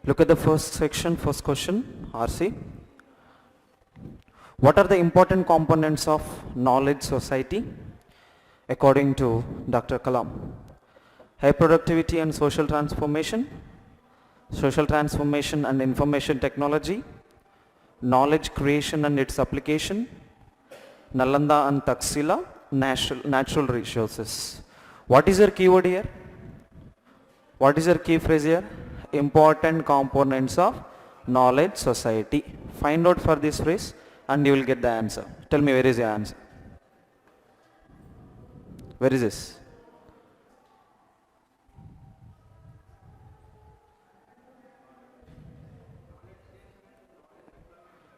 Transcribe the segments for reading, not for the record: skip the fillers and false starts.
Look at the first section, first question, RC. What are the important components of knowledge society according to Dr. Kalam? High productivity and social transformation and information technology, knowledge creation and its application, Nalanda and Taxila, natural resources. What is your keyword here? What is your key phrase here? Important components of knowledge society. Find out for this phrase and you will get the answer. Tell me, where is your answer? Where is this?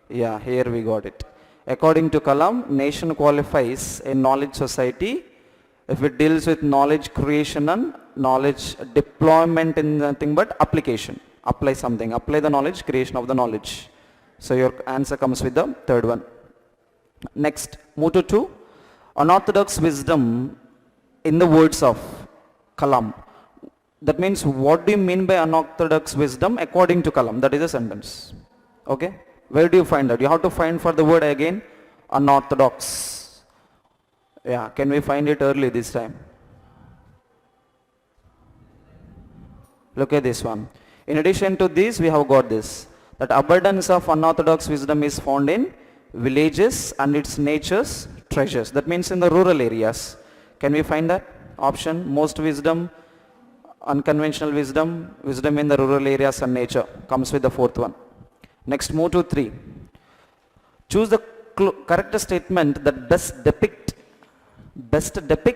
Yeah, here we got it. According to Kalam, nation qualifies a knowledge society if it deals with knowledge creation and knowledge deployment in nothing but application. Apply something, apply the knowledge, creation of the knowledge. So your answer comes with the third one. Next, move to 2. Unorthodox wisdom in the words of Kalam. That means, what do you mean by unorthodox wisdom according to Kalam? That is a sentence. Okay? Where do you find that? You have to find for the word again, unorthodox. Yeah, can we find it early this time? Look at this one. In addition to this, we have got this. That abundance of unorthodox wisdom is found in villages and its nature's treasures. That means in the rural areas. Can we find that option? Most wisdom, unconventional wisdom, wisdom in the rural areas and nature comes with the fourth one. Next, move to 3. Choose the correct statement that best depict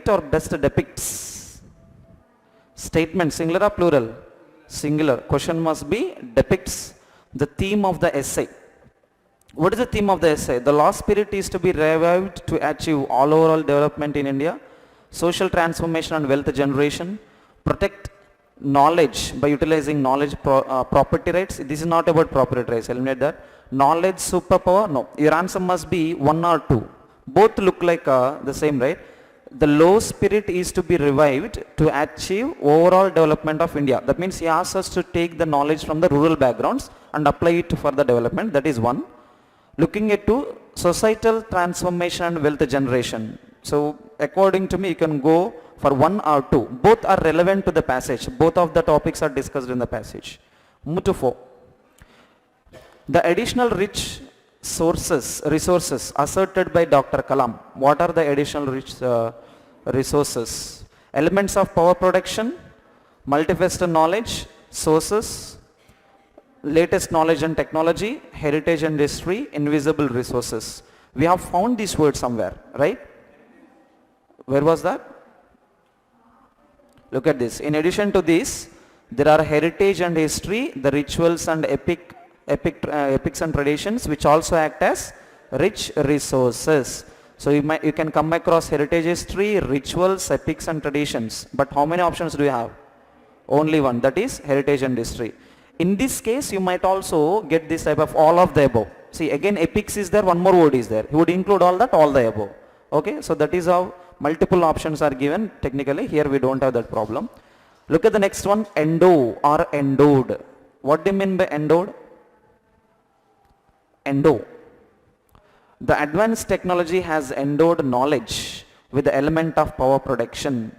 or best depicts. Statement, singular or plural? Singular. Question must be depicts the theme of the essay. What is the theme of the essay? The lost spirit is to be revived to achieve all overall development in India, social transformation and wealth generation, protect knowledge by utilizing knowledge property rights. This is not about property rights, eliminate that. Knowledge superpower, no. Your answer must be 1 or 2. Both look like the same, right? The low spirit is to be revived to achieve overall development of India. That means he asks us to take the knowledge from the rural backgrounds and apply it for the development. That is 1. Looking at 2, societal transformation and wealth generation. So according to me, you can go for 1 or 2. Both are relevant to the passage. Both of the topics are discussed in the passage. Move to 4. The additional rich resources asserted by Dr. Kalam. What are the additional rich resources? Elements of power production, multifaceted knowledge, sources, latest knowledge and technology, heritage and history, invisible resources. We have found this word somewhere, right? Where was that? Look at this. In addition to this, there are heritage and history, the rituals and epics and traditions, which also act as rich resources. So you can come across heritage, history, rituals, epics and traditions. But how many options do you have? Only one, that is heritage and history. In this case, you might also get this type of all of the above. See, again, epics is there, one more word is there. He would include all that, all the above. Okay, so that is how multiple options are given. Technically, here we don't have that problem. Look at the next one, endo or endowed. What do you mean by endowed? Endo. The advanced technology has endowed knowledge with the element of power production.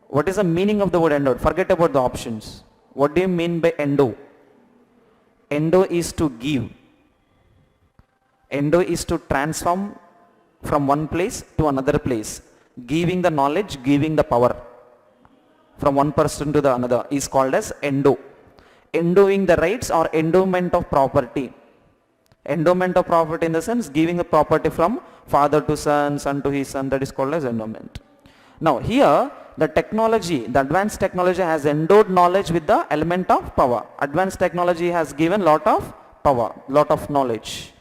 What is the meaning of the word endowed? Forget about the options. What do you mean by endo? Endo is to give. Endo is to transform from one place to another place. Giving the knowledge, giving the power from one person to the another is called as endo. Endowing the rights or endowment of property. Endowment of property in the sense giving the property from father to son, son to his son, that is called as endowment. Now here the technology, the advanced technology has endowed knowledge with the element of power. Advanced technology has given lot of power, lot of knowledge.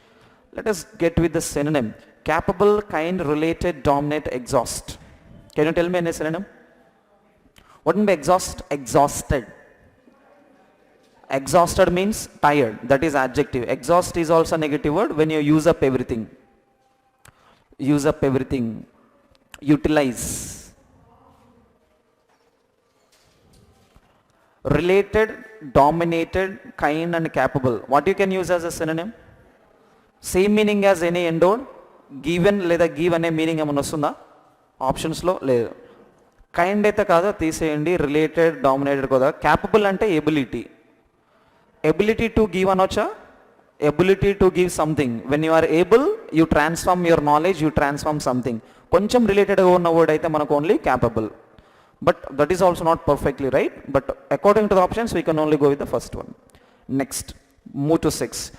Let us get with the synonym. Capable, kind, related, dominate, exhaust. Can you tell me any synonym? What mean by exhaust? Exhausted. Exhausted means tired. That is adjective. Exhaust is also a negative word when you use up everything. Use up everything. Utilize. Related, dominated, kind and capable. What you can use as a synonym? Same meaning as any endowed, given లేదా give అనే meaning ఏమైనా వస్తుందా ఆప్షన్స్లో? లేదు. Kind అయితే కాదా తీసేయండి, related, dominated కదా. క్యాపబుల్ అంటే ఎబిలిటీ. ఎబిలిటీ టు గివ్ అనొచ్చా? Ability to give something. When you are able you transform your knowledge, you transform something. కొంచెం రిలేటెడ్గా ఉన్న వర్డ్ అయితే మనకు only capable. But that is also not perfectly right. But according to the options, we can only go with the first one. Next, move to 6.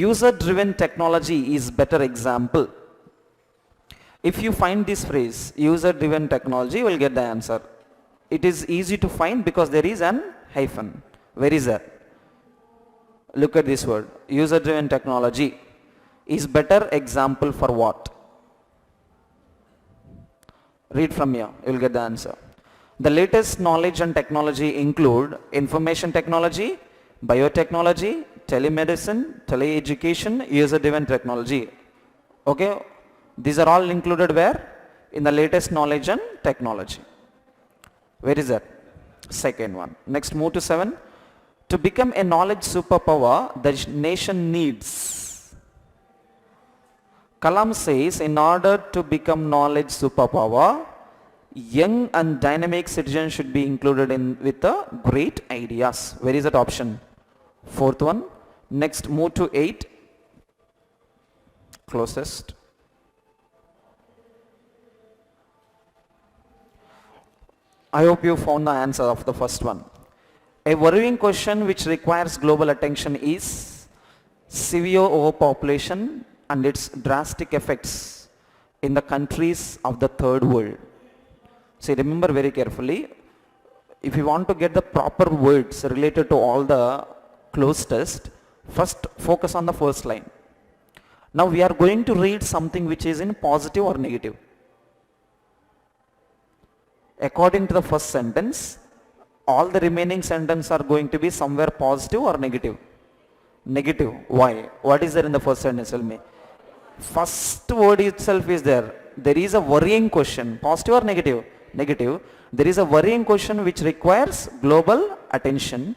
User-driven technology is better example. If you find this phrase, user-driven technology, you will get the answer. It is easy to find because there is an hyphen. Where is that? Look at this word. User-driven technology is better example for what? Read from here. You will get the answer. The latest knowledge and technology include information technology, biotechnology, telemedicine, teleeducation, user-driven technology. Okay, these are all included where? In the latest knowledge and technology. Where is that? Second one. Next, move to 7. To become a knowledge superpower, the nation needs. Kalam says, in order to become knowledge superpower, young and dynamic citizens should be included in with the great ideas. Where is that option? Fourth one. Next, move to 8. Closest. I hope you found the answer of the first one. A worrying question which requires global attention is severe overpopulation and its drastic effects in the countries of the third world. See, remember very carefully, if you want to get the proper words related to all the close test, first focus on the first line. Now we are going to read something which is in positive or negative. According to the first sentence, all the remaining sentences are going to be somewhere positive or negative. Negative. Why? What is there in the first sentence? Tell me. First word itself is there. There is a worrying question. Positive or negative? Negative. There is a worrying question which requires global attention.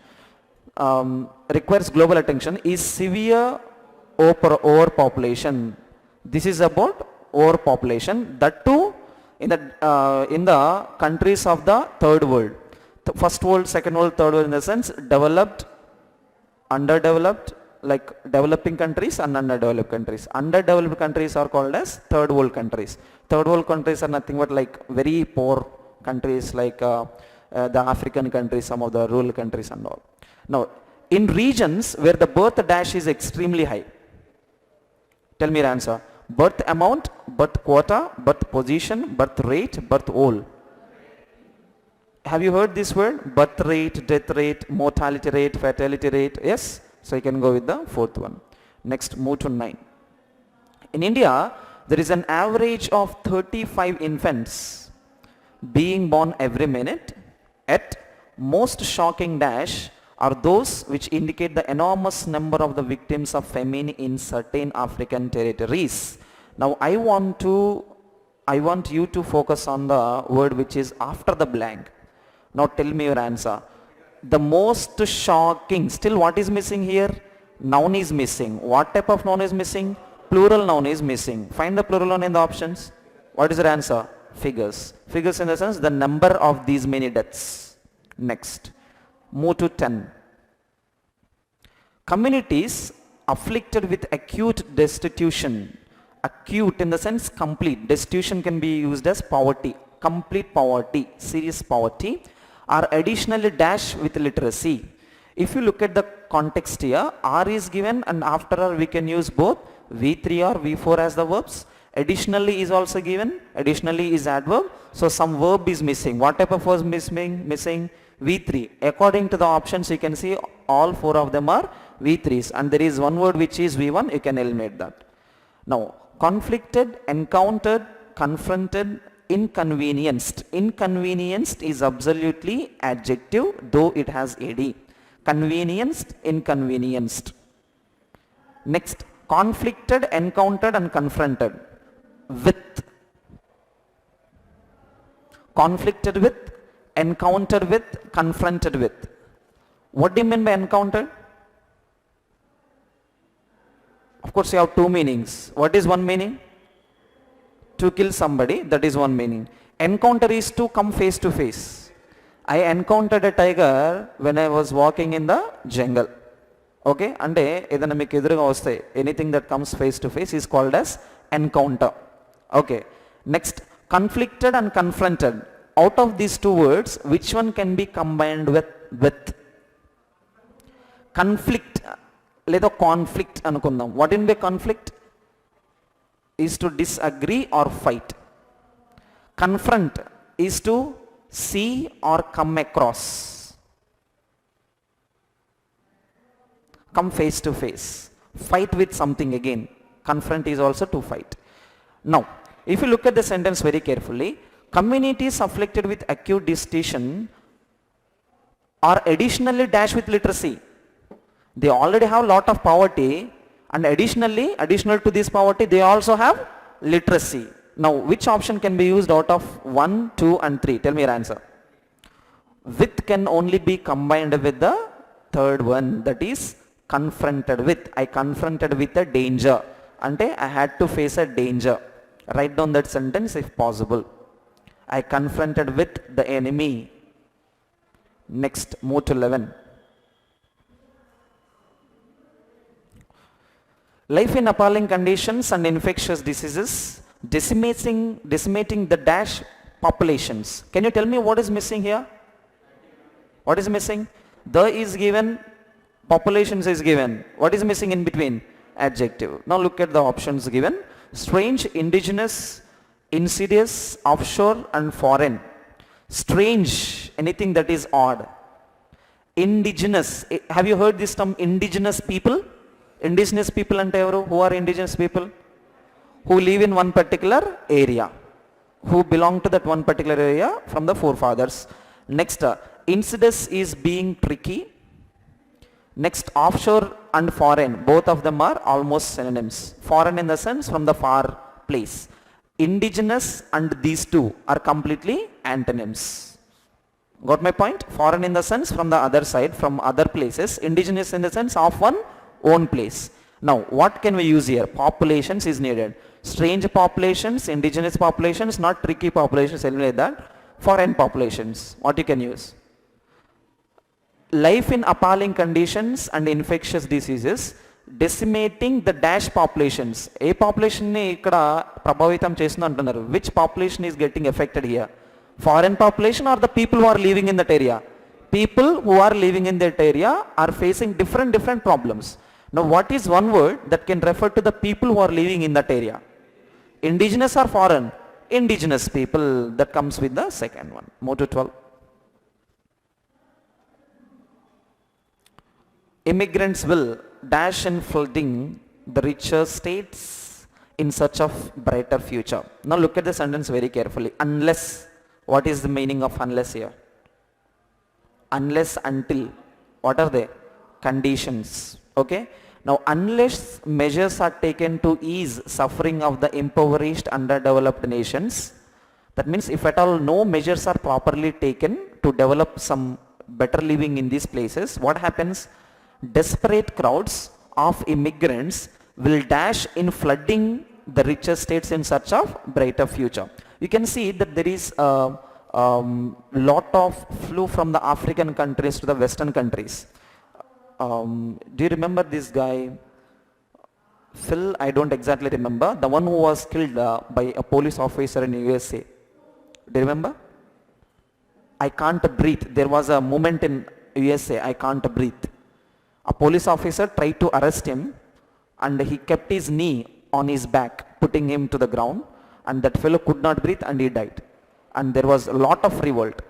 Is severe overpopulation. This is about overpopulation. That too in the countries of the third world. First world, second world, third world in the sense developed, underdeveloped, like developing countries and underdeveloped countries. Underdeveloped countries are called as third world countries. Third world countries are nothing but like very poor countries like the African countries, some of the rural countries and all. Now, in regions where the birth dash is extremely high, tell me your answer. Birth amount, birth quota, birth position, birth rate, birth all. Have you heard this word? Birth rate, death rate, mortality rate, fatality rate. Yes? So you can go with the fourth one. Next, move to 9. In India, there is an average of 35 infants being born every minute. At most shocking dash are those which indicate the enormous number of the victims of famine in certain African territories. Now I want you to focus on the word which is after the blank. Now tell me your answer. The most shocking, still what is missing here? Noun is missing. What type of noun is missing? Plural noun is missing. Find the plural noun in the options. What is your answer? Figures. Figures in the sense the number of these many deaths. Next, move to 10. Communities afflicted with acute destitution. Acute in the sense complete. Destitution can be used as poverty. Complete poverty, serious poverty, are additionally dashed with literacy. If you look at the context here, R is given and after R we can use both V3 or V4 as the verbs. Additionally is also given. Additionally is adverb. So some verb is missing. What type of verb is missing? V3. According to the options you can see all 4 of them are V3s and there is one word which is V1. You can eliminate that. Now conflicted, encountered, confronted, inconvenienced. Inconvenienced is absolutely adjective though it has AD. Convenienced, inconvenienced. Next, conflicted, encountered and confronted. With. Conflicted with, encountered with, confronted with. What do you mean by encountered? Of course, you have two meanings. What is one meaning? To kill somebody, that is one meaning. Encounter is to come face to face. I encountered a tiger when I was walking in the jungle. Okay, అంటే ఏదైనా మీకు ఎదురుగా వస్తే anything that comes face to face is called as encounter. Okay, next, conflicted and confronted. Out of these two words, which one can be combined with? Conflict లేదా conflict అనుకుందాం. What in the conflict? Is to disagree or fight. Confront is to see or come across. Come face to face. Fight with something again. Confront is also to fight. Now, if you look at the sentence very carefully, communities afflicted with acute dissociation are additionally dashed with literacy. They already have lot of poverty, and additional to this poverty, they also have literacy. Now, which option can be used out of 1, 2 and 3? Tell me your answer. With can only be combined with the third one, that is confronted with. I confronted with a danger. Ante I had to face a danger. Write down that sentence if possible. I confronted with the enemy. Next, move to 11. Life in appalling conditions and infectious diseases, decimating the dash populations. Can you tell me what is missing here? What is missing? The is given, populations is given. What is missing in between? Adjective. Now look at the options given. Strange, indigenous, insidious, offshore and foreign. Strange, anything that is odd. Indigenous, have you heard this term indigenous people? Indigenous people ante evaru? Who are indigenous people? Who live in one particular area, who belong to that one particular area from the forefathers. Next, insidious is being tricky. Next, offshore and foreign, both of them are almost synonyms. Foreign in the sense from the far place. Indigenous and these two are completely antonyms. Got my point? Foreign in the sense from the other side, from other places. Indigenous in the sense of one own place. Now, what can we use here? Populations is needed. Strange populations, indigenous populations, not tricky populations, anything like that. Foreign populations, what you can use? Life in appalling conditions and infectious diseases, decimating the dash populations. A population ni ikkada prabhavitam chestundu antunnaru. Which population is getting affected here? Foreign population or the people who are living in that area? People who are living in that area are facing different problems. Now, what is one word that can refer to the people who are living in that area? Indigenous or foreign? Indigenous people, that comes with the second one. Move to 12. Immigrants will dash in flooding the richer states in search of brighter future. Now look at the sentence very carefully. Unless, what is the meaning of unless here? Unless, until, what are they? Conditions. Okay, now unless measures are taken to ease suffering of the impoverished underdeveloped nations, that means if at all no measures are properly taken to develop some better living in these places, what happens? Desperate crowds of immigrants will dash in flooding the richer states in search of brighter future. You can see that there is a lot of flow from the African countries to the Western countries. Do you remember this guy? Phil, I don't exactly remember. The one who was killed by a police officer in USA. Do you remember? I can't breathe. There was a moment in USA, I can't breathe. A police officer tried to arrest him and he kept his knee on his back, putting him to the ground, and that fellow could not breathe and he died. And there was a lot of revolt.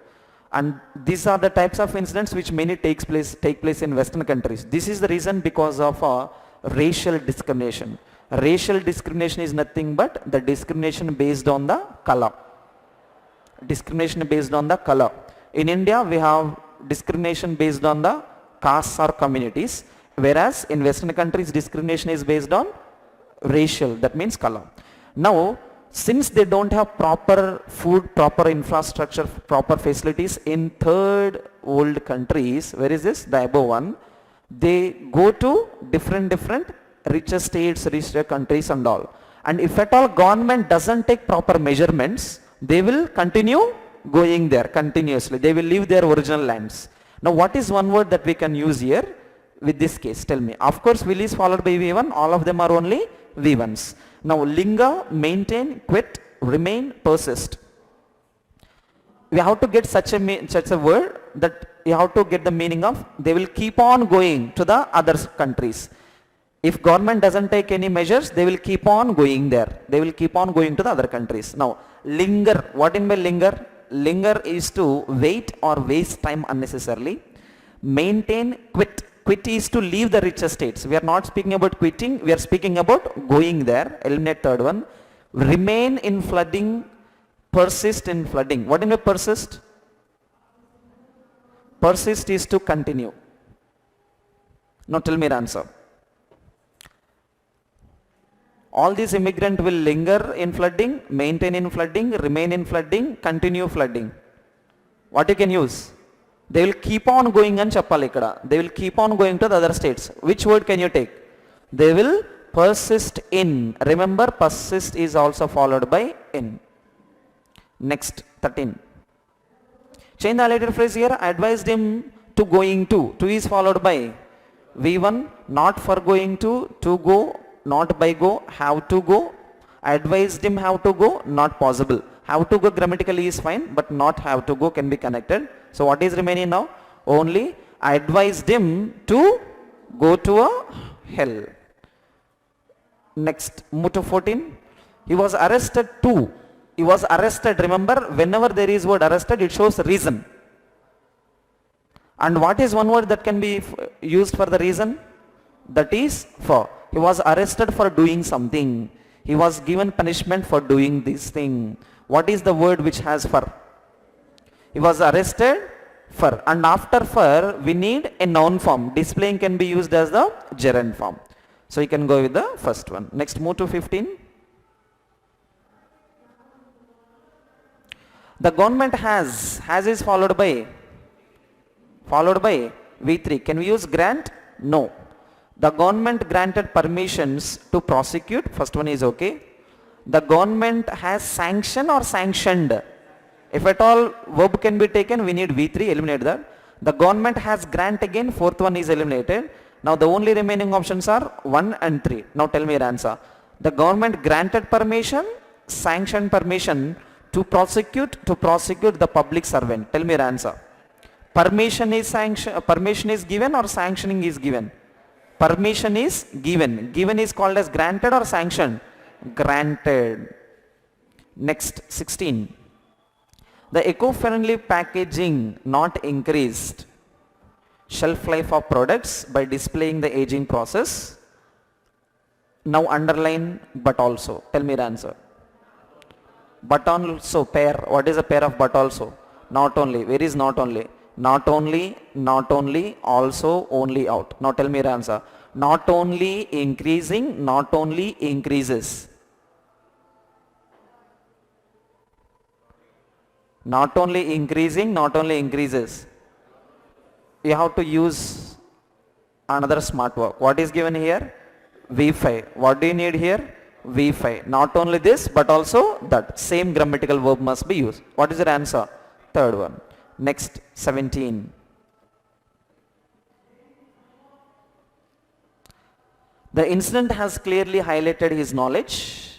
And these are the types of incidents which many take place in Western countries. This is the reason because of racial discrimination. Racial discrimination is nothing but the discrimination based on the color. Discrimination based on the color. In India, we have discrimination based on the castes or communities, whereas in Western countries discrimination is based on racial, that means color. Now, since they don't have proper food, proper infrastructure, proper facilities in third world countries, where is this? The above one. They go to different richer states, richer countries and all. And if at all government doesn't take proper measurements, they will continue going there continuously. They will leave their original lands. Now what is one word that we can use here with this case? Tell me. Of course will is followed by V1. All of them are only V1s. Now linger, maintain, quit, remain, persist. We have to get such a word that you have to get the meaning of they will keep on going to the other countries. If government doesn't take any measures, they will keep on going there. They will keep on going to the other countries. Now linger, what in by linger? Linger is to wait or waste time unnecessarily. Maintain, quit. Quit is to leave the richer states. We are not speaking about quitting, we are speaking about going there. Eliminate third one. Remain in flooding, persist in flooding. What in a persist? Persist is to continue. Now tell me the answer. All these immigrants will linger in flooding, maintain in flooding, remain in flooding, continue flooding. What you can use? They will keep on going and chappali ikkada. They will keep on going to the other states. Which word can you take? They will persist in. Remember, persist is also followed by in. Next, 13. Change the highlighted phrase here. I advised him to going to. To is followed by V1, not for going to go, not by go, have to go. I advised him how to go, not possible. Have to go grammatically is fine, but not have to go can be connected. So what is remaining now? Only I advised him to go to a hell. Next, move to 14. He was arrested too. He was arrested. Remember, whenever there is word arrested, it shows reason. And what is one word that can be used for the reason? That is for. He was arrested for doing something. He was given punishment for doing this thing. What is the word which has for? He was arrested for. And after for, we need a noun form. Displaying can be used as the gerund form. So you can go with the first one. Next, move to 15. The government has is followed by V3. Can we use grant? No. The government granted permissions to prosecute. First one is okay. The government has sanctioned or sanctioned. If at all verb can be taken, we need V3, eliminate that. The government has grant again, fourth one is eliminated. Now the only remaining options are 1 and 3. Now tell me your answer. The government granted permission, sanctioned permission to prosecute the public servant. Tell me your answer. Permission is given or sanctioning is given? Permission is given. Given is called as granted or sanctioned? Granted. Next, 16. The eco-friendly packaging not increased shelf life of products by displaying the aging process. Now underline but also. Tell me the answer. But also, pair. What is a pair of but also? Not only. Where is not only? Not only, also, only out. Now tell me your answer. Not only increasing, not only increases. Not only increasing, not only increases. You have to use another smart work. What is given here? V5. What do you need here? V5. Not only this, but also that. Same grammatical verb must be used. What is your answer? Third one. Next, 17. The incident has clearly highlighted his knowledge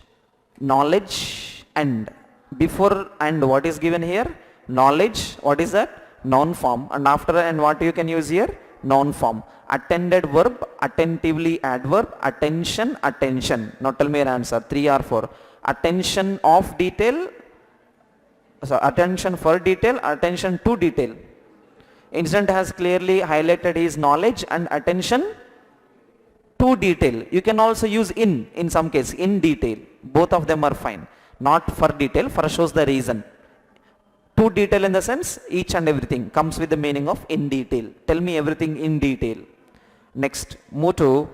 and before and what is given here? Knowledge, what is that? Noun form, and after and what you can use here? Noun form. Attended verb, attentively adverb, attention, attention. Now tell me your answer, 3 or 4. Attention of detail, so attention for detail, attention to detail. Incident has clearly highlighted his knowledge and attention to detail. You can also use in some case, in detail. Both of them are fine. Not for detail, for shows the reason. To detail in the sense, each and everything comes with the meaning of in detail. Tell me everything in detail. Next, move to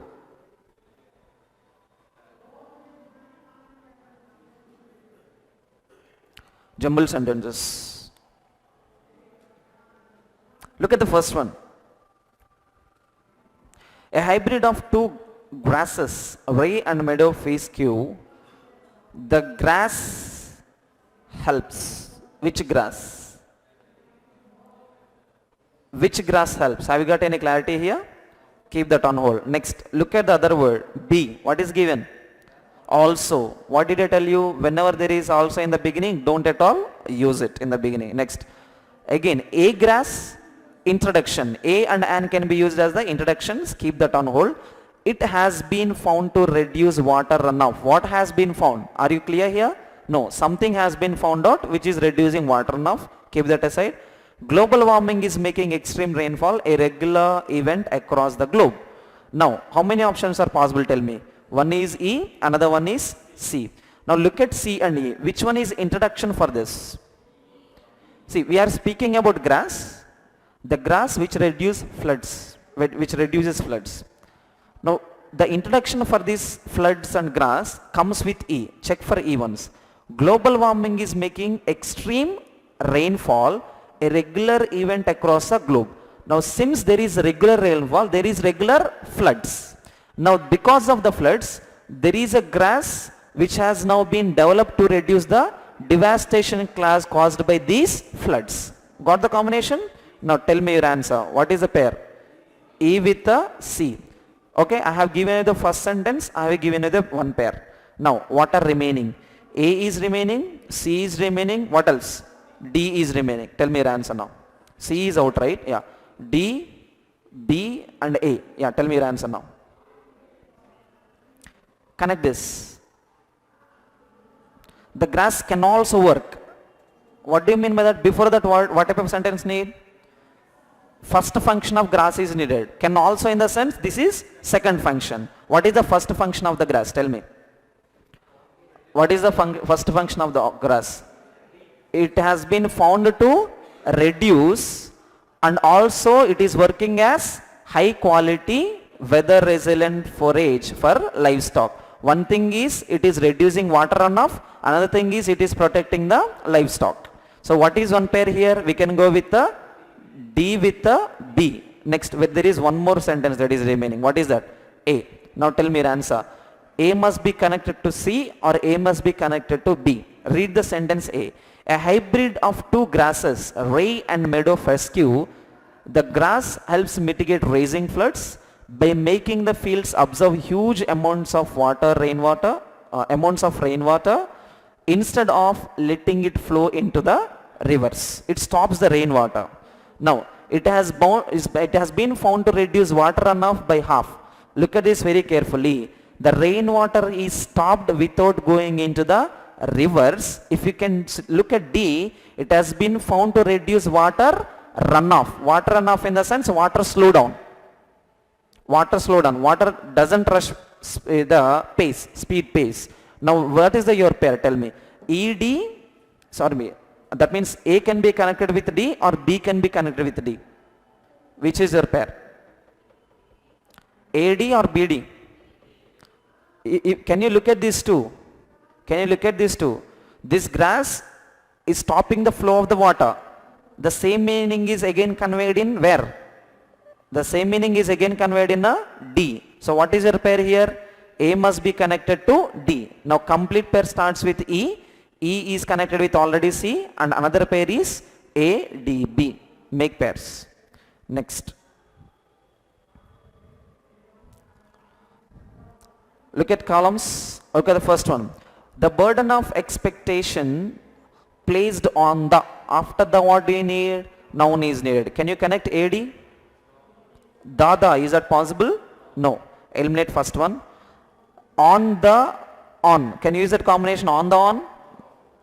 Jumbled sentences. Look at the first one. A hybrid of two grasses, rye and meadow fescue. The grass helps. Which grass? Which grass helps? Have you got any clarity here? Keep that on hold. Next, look at the other word. B. What is given? Also. What did I tell you? Whenever there is also in the beginning, don't at all use it in the beginning. Next. Again, a grass, introduction. A and an can be used as the introductions. Keep that on hold. It has been found to reduce water runoff. What has been found? Are you clear here? No. Something has been found out which is reducing water runoff. Keep that aside. Global warming is making extreme rainfall a regular event across the globe. Now, how many options are possible? Tell me. One is E, another one is C. Now look at C and E. Which one is introduction for this? See, we are speaking about grass. The grass which reduces floods. Now, the introduction for these floods and grass comes with E. Check for E once. Global warming is making extreme rainfall a regular event across the globe. Now, since there is regular rainfall, there is regular floods. Now, because of the floods, there is a grass which has now been developed to reduce the devastation class caused by these floods. Got the combination? Now, tell me your answer. What is the pair? E with a C. Okay, I have given you the first sentence. I have given you the one pair. Now, what are remaining? A is remaining. C is remaining. What else? D is remaining. Tell me your answer now. C is out, right? Yeah. D, B and A. Yeah, tell me your answer now. Connect this. The grass can also work. What do you mean by that? Before that word, what type of sentence need? First function of grass is needed. Can also in the sense, this is second function. What is the first function of the grass? Tell me. What is the first function of the grass? It has been found to reduce, and also it is working as high quality weather resilient forage for livestock. One thing is it is reducing water runoff, another thing is it is protecting the livestock. So what is one pair here? We can go with the D with the B. Next, there is one more sentence that is remaining. What is that? A. Now tell me your answer. A must be connected to C or A must be connected to B. Read the sentence A. A hybrid of two grasses, rye and meadow fescue. The grass helps mitigate rising floods by making the fields absorb huge amounts of rainwater instead of letting it flow into the rivers. It stops the rainwater. Now, it has been found to reduce water runoff by half. Look at this very carefully. The rainwater is stopped without going into the rivers. If you can look at D, it has been found to reduce water runoff. Water runoff in the sense water slow down. Water doesn't rush the speed pace. Now what is your pair? Tell me. That means A can be connected with D or B can be connected with D. Which is your pair? AD or BD? Can you look at these two? This grass is stopping the flow of the water. The same meaning is again conveyed in where? The same meaning is again conveyed in a D. So what is your pair here? A must be connected to D. Now complete pair starts with E. E is connected with already C and another pair is A, D, B. Make pairs. Next. Look at columns. Look at the first one. The burden of expectation placed on the. After the what do you need? Noun is needed. Can you connect AD? Dada, is that possible? No. Eliminate first one. On the on. Can you use that combination on the on?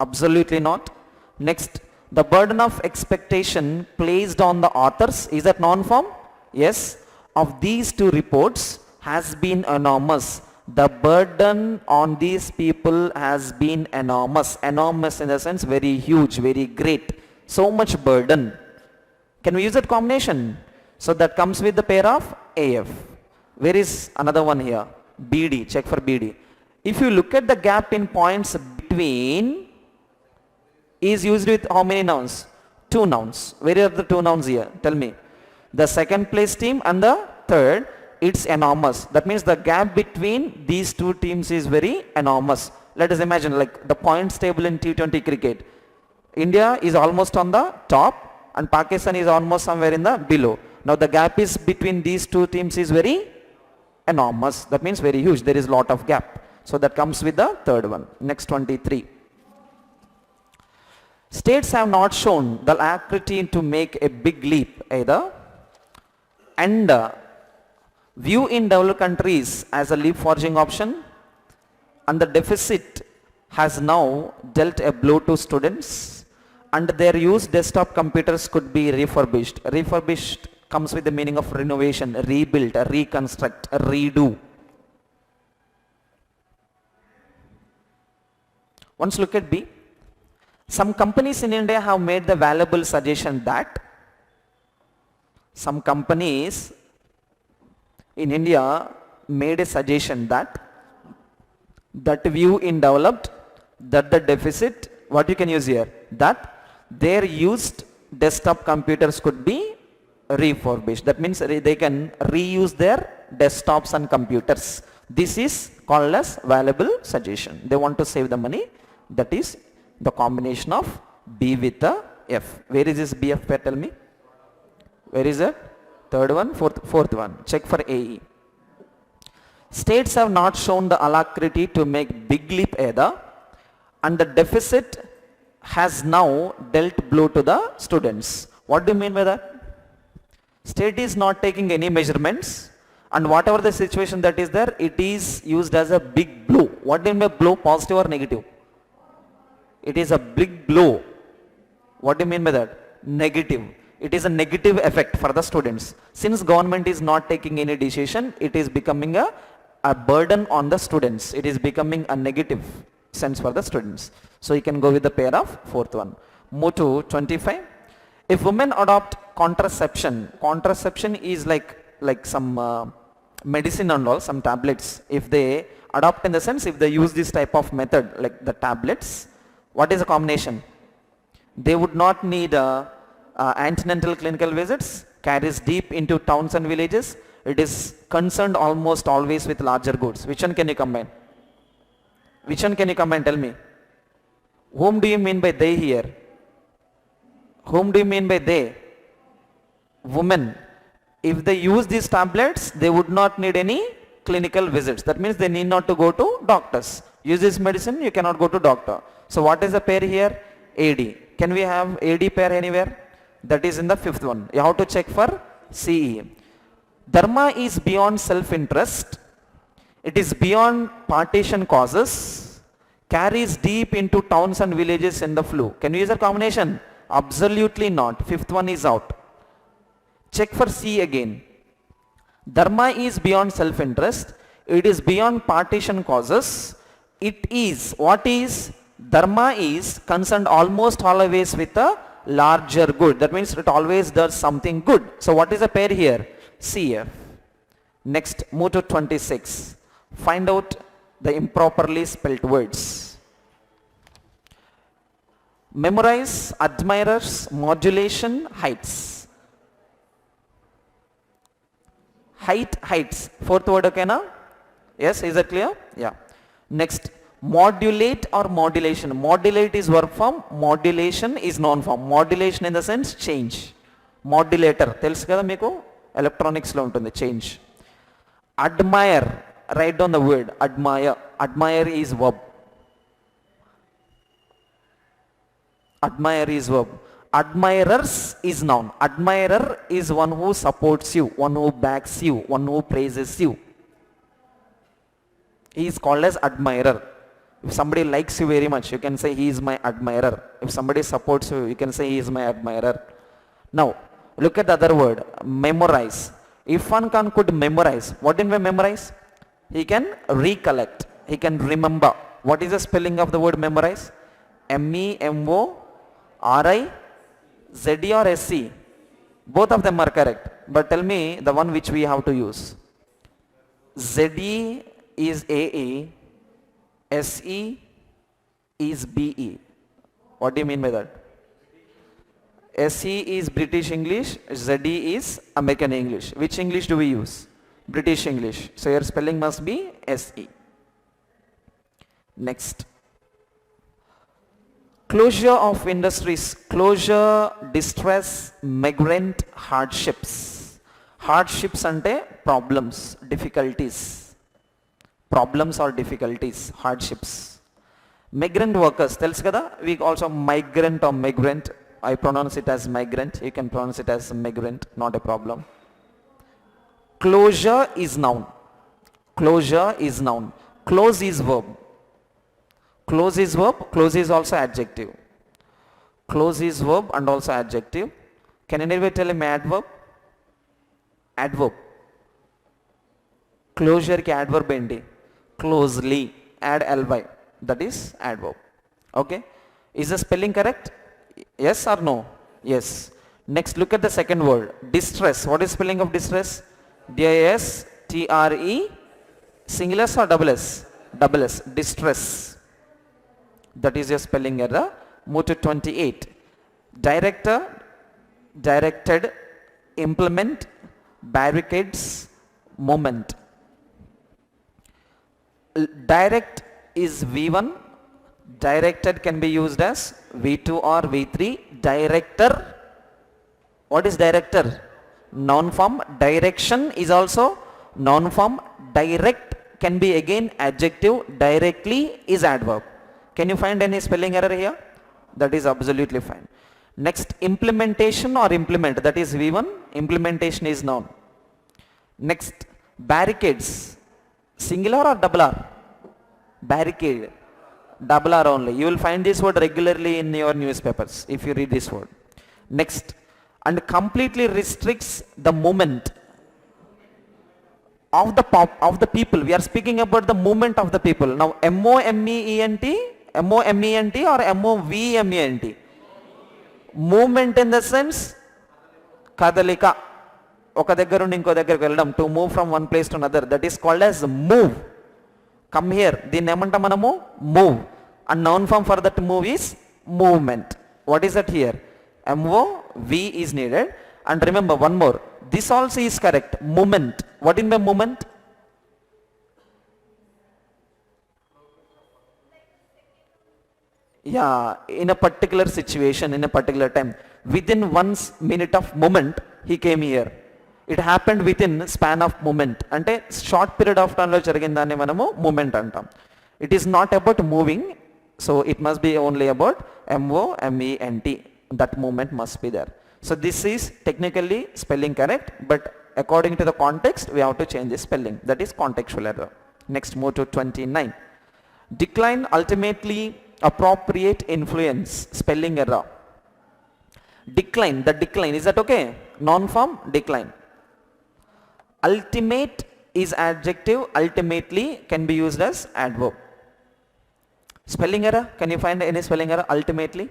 Absolutely not. Next, the burden of expectation placed on the authors. Is that noun form? Yes. Of these two reports has been enormous. The burden on these people has been enormous. Enormous in the sense very huge, very great. So much burden. Can we use that combination? So that comes with the pair of AF. Where is another one here? BD. Check for BD. If you look at the gap in points between is used with how many nouns? 2 nouns. Where are the 2 nouns here? Tell me. The second place team and the third, it's enormous. That means the gap between these 2 teams is very enormous. Let us imagine like the points table in T20 cricket. India is almost on the top and Pakistan is almost somewhere in the below. Now the gap is between these 2 teams is very enormous. That means very huge. There is lot of gap. So that comes with the third one. Next 23. States have not shown the alacrity to make a big leap either, and view in developed countries as a leap forging option, and the deficit has now dealt a blow to students, and their used desktop computers could be refurbished. Refurbished comes with the meaning of renovation, rebuilt, reconstruct, redo. Once look at B. Some companies in India have made the valuable suggestion that made a suggestion that view in developed, that the deficit, what you can use here, that their used desktop computers could be refurbished. That means they can reuse their desktops and computers. This is called as valuable suggestion. They want to save the money. That is the combination of B with the F. Where is this BF pair? Tell me. Where is it? Third one, fourth one. Check for AE. States have not shown the alacrity to make big leap either, and the deficit has now dealt blow to the students. What do you mean by that? State is not taking any measurements, and whatever the situation that is there, it is used as a big blow. What do you mean by blow? Positive or negative? It is a big blow. What do you mean by that? Negative. It is a negative effect for the students. Since government is not taking any decision, it is becoming a burden on the students. It is becoming a negative sense for the students. So you can go with the pair of fourth one. Move to 25. If women adopt contraception is like some medicine and all, some tablets. If they adopt in the sense, if they use this type of method like the tablets, what is the combination? They would not need antenatal clinical visits, carries deep into towns and villages. It is concerned almost always with larger goods. Which one can you combine? Which one can you combine? Tell me. Whom do you mean by they here? Whom do you mean by they? Women. If they use these tablets, they would not need any clinical visits. That means they need not to go to doctors. Use this medicine, you cannot go to doctor. So what is the pair here? AD. Can we have AD pair anywhere? That is in the fifth one. You have to check for CE. Dharma is beyond self-interest. It is beyond partition causes. Carries deep into towns and villages in the flu. Can you use a combination? Absolutely not. Fifth one is out. Check for C again. Dharma is beyond self-interest. It is beyond partition causes. It is, what is? Dharma is concerned almost always with a larger good. That means it always does something good. So what is the pair here? CF. Next, move to 26. Find out the improperly spelt words. Memorize, admirers, modulation, heights. Heights. Fourth word, okay now? Yes, is that clear? Yeah. Next, modulate or modulation. Modulate is verb form, modulation is noun form. Modulation in the sense change. Modulator. తెలుసు కదా మీకు ఎలక్ట్రానిక్స్లో ఉంటుంది change. Admire. Write down the word admire. Admire is verb. Admire is verb. Admirers is noun. Admirer is one who supports you, one who backs you, one who praises you. He is called as admirer. If somebody likes you very much, you can say he is my admirer. If somebody supports you, you can say he is my admirer. Now, look at the other word, memorize. If one could memorize, what do we memorize? He can recollect. He can remember. What is the spelling of the word memorize? M-E-M-O-R-I-Z-E or S-E? Both of them are correct. But tell me the one which we have to use. Z-E is A-E, S-E is B-E. What do you mean by that? SE is British English, ZE is American English. Which English do we use? British English. So your spelling must be SE. Next. Closure of industries, closure, distress, migrant, hardships. Hardships ante problems, difficulties. Problems or difficulties, hardships. Migrant workers, tells kada, we also migrant or migrant. I pronounce it as migrant, you can pronounce it as migrant, not a problem. Closure is noun. Closure is noun. Close is verb. Close is verb, close is also adjective. Close is verb and also adjective. Can anybody tell me adverb? Adverb. Closure ki adverb enti? Closely. Add ly. That is adverb. Okay. Is the spelling correct? Yes or no? Yes. Next, look at the second word. Distress. What is spelling of distress? D-I-S-T-R-E. Singular or double S? Double S. Distress. That is your spelling error. Move to 28. Director, directed, implement, barricades, moment. Direct is V1. Directed can be used as V2 or V3. Director. What is director? Noun form. Direction is also noun form. Direct can be again adjective. Directly is adverb. Can you find any spelling error here? That is absolutely fine. Next, implementation or implement. That is V1. Implementation is noun. Next, barricades. Singular or double R? Barricade. Double R only. You will find this word regularly in your newspapers if you read this word. Next, and completely restricts the movement of the people. We are speaking about the movement of the people. Now, M-O-M-E-E-N-T, M-O-M-E-N-T or M-O-V-M-E-N-T? Movement in the sense, kadalika. Oka దగ్గర నుండి ఇంకో దగ్గరికి వెళ్ళడం, to move from one place to another. That is called as move. Come here. దీన్ని ఏమంటాం మనము? Move. And noun form for that move is movement. What is that here? M-O-V is needed. And remember one more. This also is correct. Movement. What in the movement? Yeah, in a particular situation, in a particular time. Within 1 minute of moment, he came here. It happened within span of moment. Ante short period of time lo jarigindane manamu movement antam. It is not about moving, so it must be only about M-O-M-E-N-T. That movement must be there. So this is technically spelling correct, but according to the context, we have to change the spelling. That is contextual error. Next, move to 29. Decline, ultimately appropriate influence, spelling error. Decline, the decline, is that okay? Noun form, decline. Ultimate is adjective, ultimately can be used as adverb. Spelling error, can you find any spelling error? Ultimately?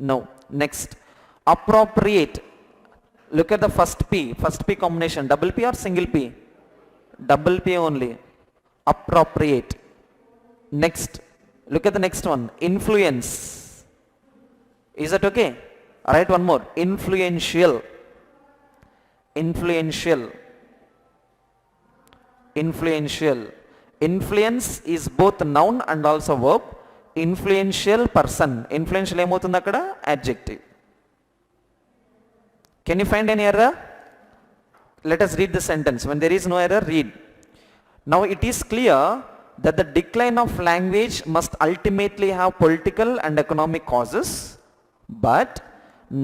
No. Next, appropriate. Look at the first P combination, double P or single P? Double P only. Appropriate. Next, look at the next one, influence. Is that okay? Write one more, influential. Influential. Influential. Influence is both noun and also verb. Influential person. Influential ఏమవుతుంది అక్కడ? Adjective. Can you find any error? Let us read the sentence. When there is no error, read. Now it is clear that the decline of language must ultimately have political and economic causes, but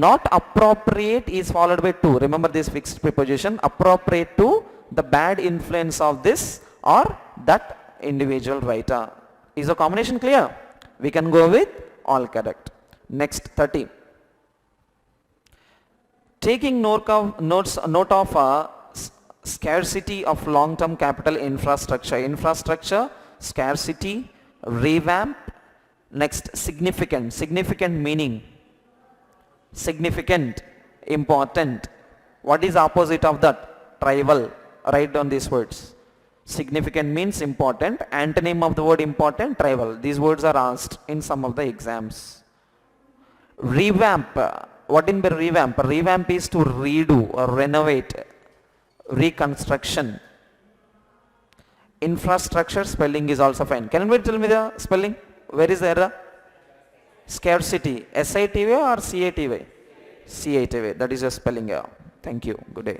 not appropriate is followed by to. Remember this fixed preposition, appropriate to the bad influence of this or that individual writer. Is the combination clear? We can go with all correct. Next, 30. Taking note of scarcity of long-term capital infrastructure. Infrastructure, scarcity, revamp. Next, significant. Significant meaning. Significant, important. What is opposite of that? Trivial. Write down these words. Significant means important. Antonym of the word important, trivial. These words are asked in some of the exams. Revamp. What in by revamp? Revamp is to redo or renovate, reconstruction. Infrastructure spelling is also fine. Can anybody tell me the spelling? Where is the error? Scarcity. S-I-T-Y or C-A-T-Y? C-A-T-Y. That is your spelling error. Thank you. Good day.